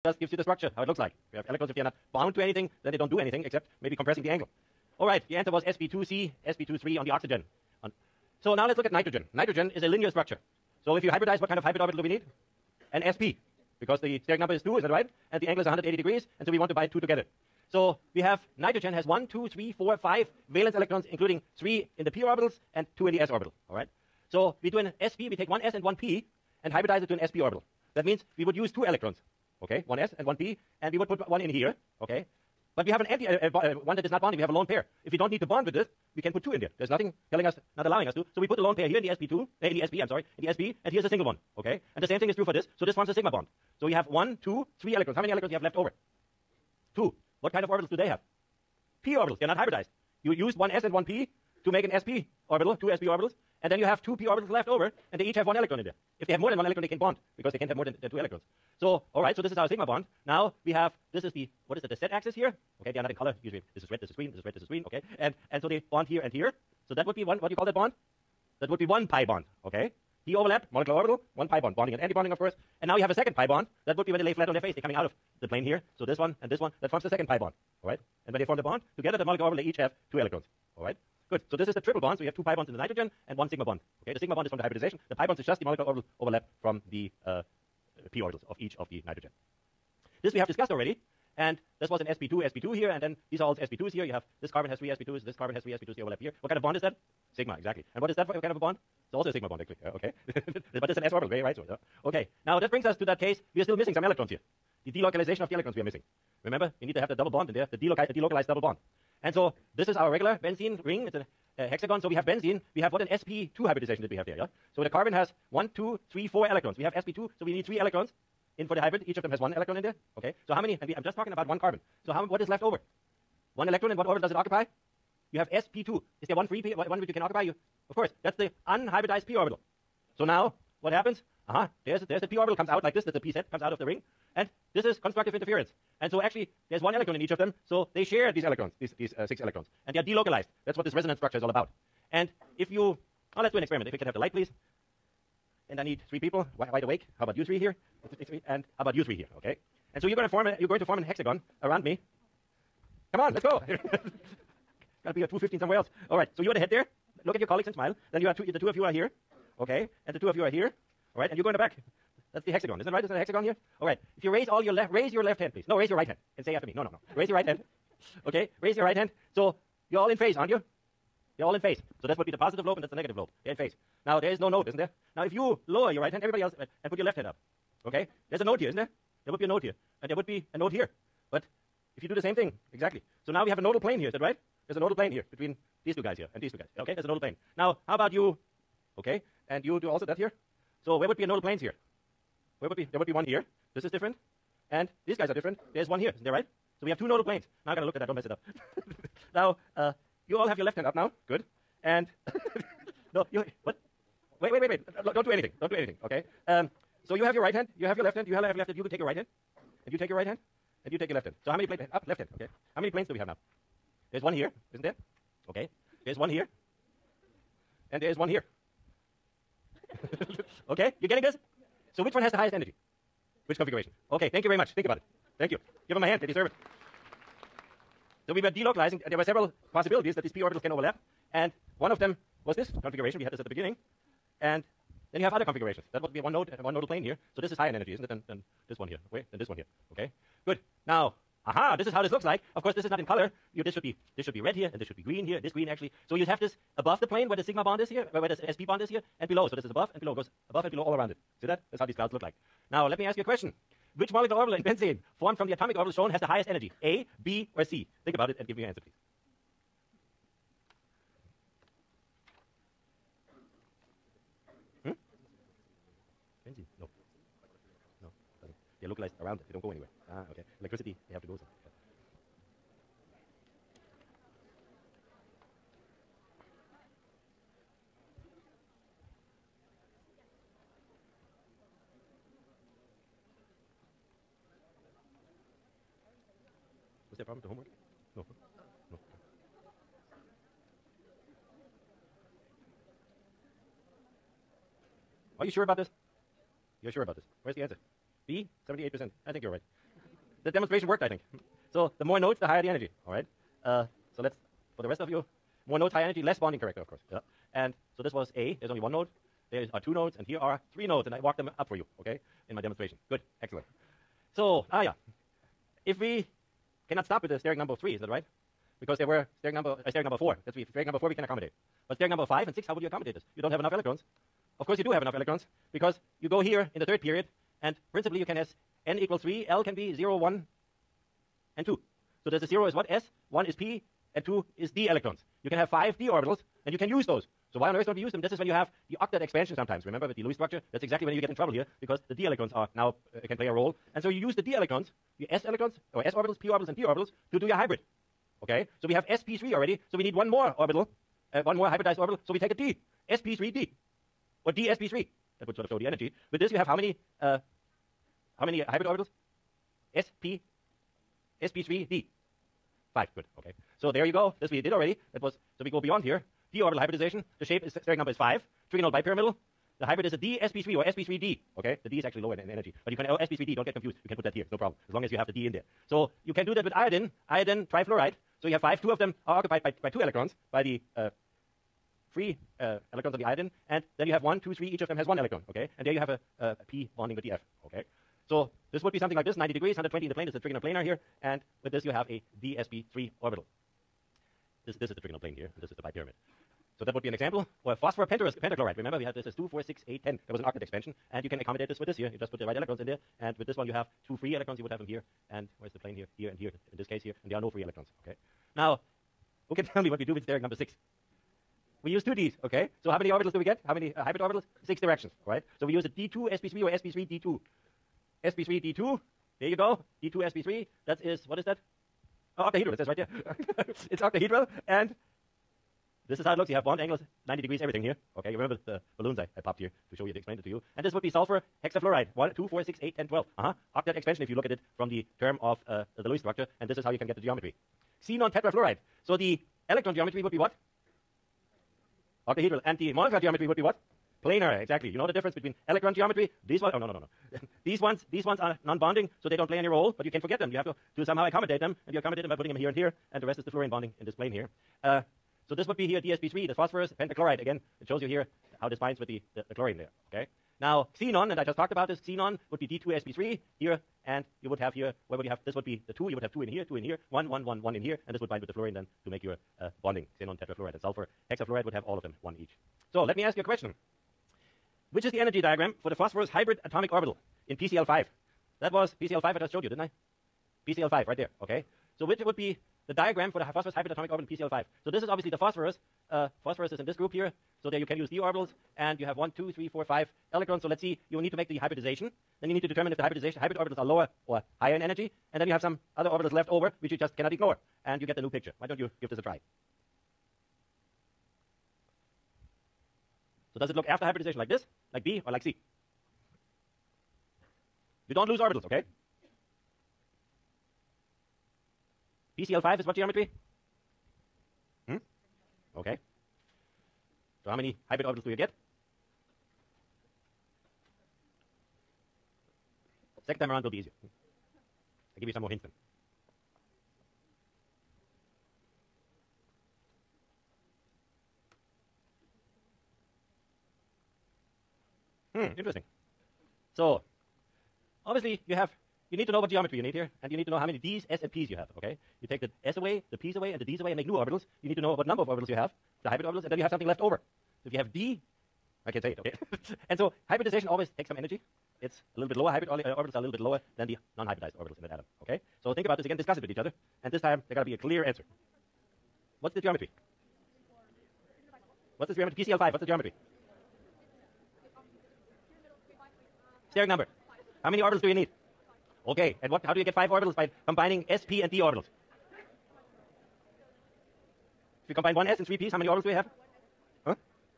just gives you the structure, how it looks like. We have electrons, if they are not bound to anything, then they don't do anything except maybe compressing the angle. All right, the answer was sp2c, sp23 on the oxygen. So now let's look at nitrogen. Nitrogen is a linear structure. So if you hybridize, what kind of hybrid orbital do we need? An sp, because the steric number is 2, is that right? And the angle is 180 degrees, and so we want to bind 2 together. So we have nitrogen has 1, 2, 3, 4, 5 valence electrons, including 3 in the p orbitals and 2 in the s orbital. All right. So we do an sp, we take one s and one p, and hybridize it to an sp orbital. That means we would use 2 electrons, okay, one s and one p, and we would put one in here, okay. But we have an empty one that is not bonding. We have a lone pair. If we don't need to bond with this, we can put 2 in there. There's nothing telling us, not allowing us to. So we put the lone pair here in the sp2, in the sp, I'm sorry, in the sp, and here's a single one, okay. And the same thing is true for this. So this forms a sigma bond. So we have 1, 2, 3 electrons. How many electrons do you have left over? 2. What kind of orbitals do they have? P orbitals. They're not hybridized. You use one s and one p to make an sp orbital, 2 sp orbitals, and then you have 2 p orbitals left over, and they each have 1 electron in there. If they have more than 1 electron, they can bond, because they can't have more than 2 electrons. So, all right, so this is our sigma bond. Now we have, this is the, what is it, the z axis here? Okay, they are not in color. Usually this is red, this is green, this is red, this is green, okay? And so they bond here and here. So that would be one, what do you call that bond? That would be 1 pi bond, okay? P overlap, molecular orbital, 1 pi bond, bonding and anti-bonding, of course. And now you have a second pi bond. That would be when they lay flat on their face. They're coming out of the plane here. So this one and this one, that forms the second pi bond, all right? And when they form the bond, together the molecular orbital, they each have 2 electrons, all right? Good. So this is the triple bond. So we have 2 pi bonds in the nitrogen and 1 sigma bond. Okay, the sigma bond is from the hybridization. The pi bonds is just the molecular orbital overlap from the p orbitals of each of the nitrogen. This we have discussed already. And this was an sp2 here, and then these are all sp2s here. You have this carbon has 3 sp2s, this carbon has 3 sp2s, the overlap here. What kind of bond is that? Sigma, exactly. And what is that for kind of a bond? It's also a sigma bond, actually. Okay. But it's an s orbital, right? So, okay. Now that brings us to that case. We are still missing some electrons here. The delocalization of the electrons we are missing. Remember, we need to have the double bond in there, the delocalized double bond. And so this is our regular benzene ring. It's a hexagon. So we have benzene. We have what an sp2 hybridization that we have there. Yeah? So the carbon has 1, 2, 3, 4 electrons. We have sp2, so we need 3 electrons in for the hybrid. Each of them has 1 electron in there. Okay. So how many? And I'm just talking about 1 carbon. So what is left over? 1 electron, and what orbital does it occupy? You have sp2. Is there one free p, one which you can occupy? Of course, that's the unhybridized p orbital. So now what happens? There's the p orbital comes out like this. That's the p set comes out of the ring, and this is constructive interference. And so actually, there's 1 electron in each of them. So they share these electrons, these 6 electrons, and they are delocalized. That's what this resonance structure is all about. And if you, let's do an experiment. If we can have the light, please. And I need 3 people wide awake. How about you 3 here? And how about you 3 here? Okay. And so you're going to form an hexagon around me. Come on, let's go. Got to be at 215 somewhere else. All right. So you're the head there. Look at your colleagues and smile. Then you have the 2 of you are here. Okay. And the 2 of you are here. All right. And you go in the back. That's the hexagon. Isn't that right? Isn't that a hexagon here? All right. If you raise raise your left hand, please. No, raise your right hand. And say after me. No. Raise your right hand. Okay. Raise your right hand. So you're all in phase, aren't you? You're all in phase. So that would be the positive lobe and that's the negative lobe. They're in phase. Now there is no node, isn't there? Now if you lower your right hand, everybody else, and put your left hand up. Okay? There's a node here, isn't there? There would be a node here. And there would be a node here. But if you do the same thing, exactly. So now we have a nodal plane here, is that right? There's a nodal plane here between these 2 guys here and these 2 guys. Okay? There's a nodal plane. Now, how about you? Okay? And you do also that here? So where would be a nodal planes here? There would be one here. This is different. And these guys are different. There's one here, isn't there right? So we have 2 nodal planes. Now I'm going to look at that, don't mess it up. Now, you all have your left hand up now. Good. And no, what? Wait. Don't do anything. Don't do anything. Okay. So you have your right hand. You have your left hand. You have your left hand. You can take your right hand. And you take your right hand. And you take your left hand. So how many planes? Up, left hand. Okay. How many planes do we have now? There's 1 here, isn't there? Okay. There's 1 here. And there's 1 here. Okay. You getting this? So which one has the highest energy? Which configuration? Okay. Thank you very much. Think about it. Thank you. Give them a hand. They deserve it. So we were delocalizing. There were several possibilities that these p orbitals can overlap. And one of them was this configuration. We had this at the beginning. And then you have other configurations. That would be one nodal plane here. So this is higher in energy, isn't it, than this one here? Okay, than this one here. Okay, good. Now, this is how this looks like. Of course, this is not in color. This should be red here, and this should be green here, this green actually. So you have this above the plane where the sigma bond is here, where the sp bond is here, and below. So this is above and below, goes above and below all around it. See that? That's how these clouds look like. Now, let me ask you a question. Which molecular orbital in benzene formed from the atomic orbital shown has the highest energy? A, B, or C? Think about it and give me your answer, please. Benzene? No. They're localized around it. They don't go anywhere. Okay. Electricity, they have to go somewhere. Was there a problem with the homework? No. Are you sure about this? You're sure about this? Where's the answer? B, 78%. I think you're right. the demonstration worked, I think. So the more nodes, the higher the energy. All right. So let's, for the rest of you, more nodes, high energy, less bonding character, of course. Yeah. And so this was A. There's only one node. There are two nodes, and here are three nodes, and I walked them up for you, okay, in my demonstration. Good, excellent. So, yeah, if we cannot stop with the steric number of 3, is that right? Because there were steric number 4. That's steric number 4 we can accommodate. But steric number 5 and 6, how would you accommodate this? You don't have enough electrons. Of course you do have enough electrons, because you go here in the third period, and principally you can have n equals 3, L can be 0, 1, and 2. So there's a 0 is what? S, 1 is P, and 2 is D electrons. You can have 5 D orbitals, and you can use those. So why on earth don't we use them? This is when you have the octet expansion sometimes. Remember with the Lewis structure? That's exactly when you get in trouble here, because the D electrons are now can play a role. And so you use the D electrons, the S electrons, or S orbitals, P orbitals, and P orbitals to do your hybrid. Okay? So we have sp3 already, so we need one more orbital, one more hybridized orbital, so we take a D, sp3d, or d sp3. That would sort of show the energy. With this you have how many hybrid orbitals? sp3d. 5, good, okay. So there you go. This we did already. That was, so we go beyond here. D orbital hybridization. The shape is, steric number is 5. Trigonal bipyramidal. The hybrid is a D sp3 or sp3d. Okay, the D is actually lower in energy, but you can sp3d. Don't get confused. You can put that here, no problem, as long as you have the D in there. So you can do that with iodine trifluoride. So you have 5. 2 of them are occupied by 2 electrons, by the free electrons of the iodine, and then you have 1, 2, 3. Each of them has 1 electron. Okay, and there you have a P bonding with the F. Okay. So this would be something like this, 90 degrees, 120 in the plane. This is the trigonal planar here, and with this you have a dsp3 orbital. This is the trigonal plane here, and this is the bipyramid. So that would be an example. Or phosphor pentachloride. Remember, we had this as 2, 4, 6, 8, 10. There was an octet expansion, and you can accommodate this with this here. You just put the right electrons in there, and with this one you have 2 free electrons. You would have them here, and where's the plane here? Here and here. In this case here, and there are no free electrons. Okay. Now, who can tell me what we do with steric number 6? We use 2 Ds. Okay. So how many orbitals do we get? How many hybrid orbitals? 6 directions. Right. So we use a D2 sp3 or sp3 D2. sp3 D2, there you go, D2 sp3, that is, what is that? Oh, octahedral, it says right there. It's octahedral, and this is how it looks. You have bond angles, 90 degrees, everything here. Okay, you remember the balloons I popped here to show you, to explain it to you. And this would be sulfur hexafluoride, 1, 2, 4, 6, 8, 10, 12. Octet expansion if you look at it from the term of the Lewis structure, and this is how you can get the geometry. Xenon tetrafluoride. So the electron geometry would be what? Octahedral. And the molecular geometry would be what? Planar, exactly. You know the difference between electron geometry? These ones, oh, no. these ones are non-bonding, so they don't play any role, but you can forget them. You have to somehow accommodate them, and you accommodate them by putting them here and here, and the rest is the fluorine bonding in this plane here. So this would be here dsp3, the phosphorus, pentachloride. Again, it shows you here how this binds with the chlorine there, okay? Now, xenon, and I just talked about this, xenon would be D2 sp3 here, and you would have here, where would you have, this would be the 2, you would have 2 in here, 2 in here, 1, 1, 1, 1 in here, and this would bind with the fluorine then to make your bonding. Xenon tetrafluoride and sulfur hexafluoride would have all of them, 1 each. So let me ask you a question. Which is the energy diagram for the phosphorus hybrid atomic orbital in PCl5? That was PCl5 I just showed you, didn't I? PCl5, right there, okay? So which would be the diagram for the phosphorus hybrid atomic orbital in PCl5? So this is obviously the phosphorus. Phosphorus is in this group here, so there you can use D orbitals, and you have 1, 2, 3, 4, 5 electrons. So let's see, you will need to make the hybridization. Then you need to determine if the hybrid orbitals are lower or higher in energy, and then you have some other orbitals left over, which you just cannot ignore, and you get the new picture. Why don't you give this a try? So does it look after hybridization like this, like B, or like C? You don't lose orbitals, okay? PCl5 is what geometry? Okay. So how many hybrid orbitals do you get? Second time around will be easier. I'll give you some more hints then. Interesting. So, obviously, you need to know what geometry you need here, and you need to know how many D's, S, and P's you have, okay? You take the S away, the P's away, and the D's away, and make new orbitals. You need to know what number of orbitals you have, the hybrid orbitals, and then you have something left over. So if you have D, I can say it, okay? And so hybridization always takes some energy. It's a little bit lower. Hybrid orbitals are a little bit lower than the non-hybridized orbitals in that atom, okay? So think about this again, discuss it with each other, and this time there got to be a clear answer. What's the geometry? What's the geometry? PCl5, what's the geometry? Steric number. How many orbitals do you need? Okay, and how do you get 5 orbitals? By combining sp and d orbitals. If you combine 1 s and 3 p's, how many orbitals do we have?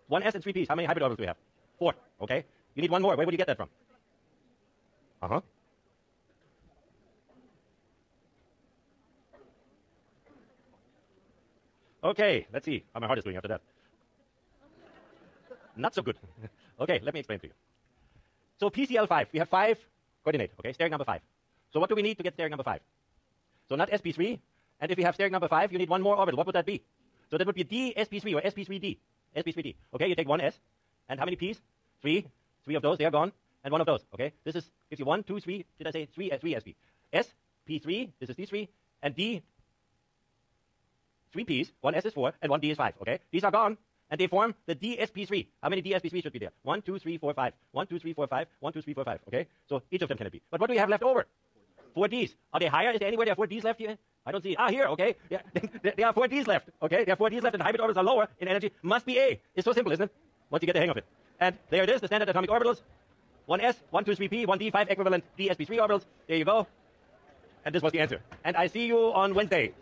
1 s and 3 p's, how many hybrid orbitals do we have? 4, okay? You need 1 more. Where would you get that from? Okay, let's see how my heart is doing after that. Not so good. Okay, let me explain to you. So PCl5, we have 5 coordinate, okay, steric number 5. So what do we need to get steric number 5? So not sp3, and if we have steric number 5, you need one more orbital. What would that be? So that would be d sp3 or sp3d. sp3d. Okay, you take one s, and how many p's? 3. 3 of those, they are gone, and one of those. Okay, this gives you 1, 2, 3. Did I say 3 sp? S p3. This is d3, and d 3 p's. One s is 4, and one d is 5. Okay, these are gone, and they form the dsp3. How many dsp3 should be there? 1, 2, 3, 4, 5. 1, 2, 3, 4, 5. 1, 2, 3, 4, 5. Okay, so each of them can it be. But what do we have left over? 4 Ds. Are they higher? Is there anywhere there are 4 Ds left here? I don't see it. Ah, here, okay. Yeah, there are 4 Ds left. Okay, there are 4 Ds left, and the hybrid orbitals are lower in energy. Must be A. It's so simple, isn't it? Once you get the hang of it. And there it is, the standard atomic orbitals. 1s, 1, 2, 3 p, 1 d, 5 equivalent dsp3 orbitals. There you go. And this was the answer. And I see you on Wednesday.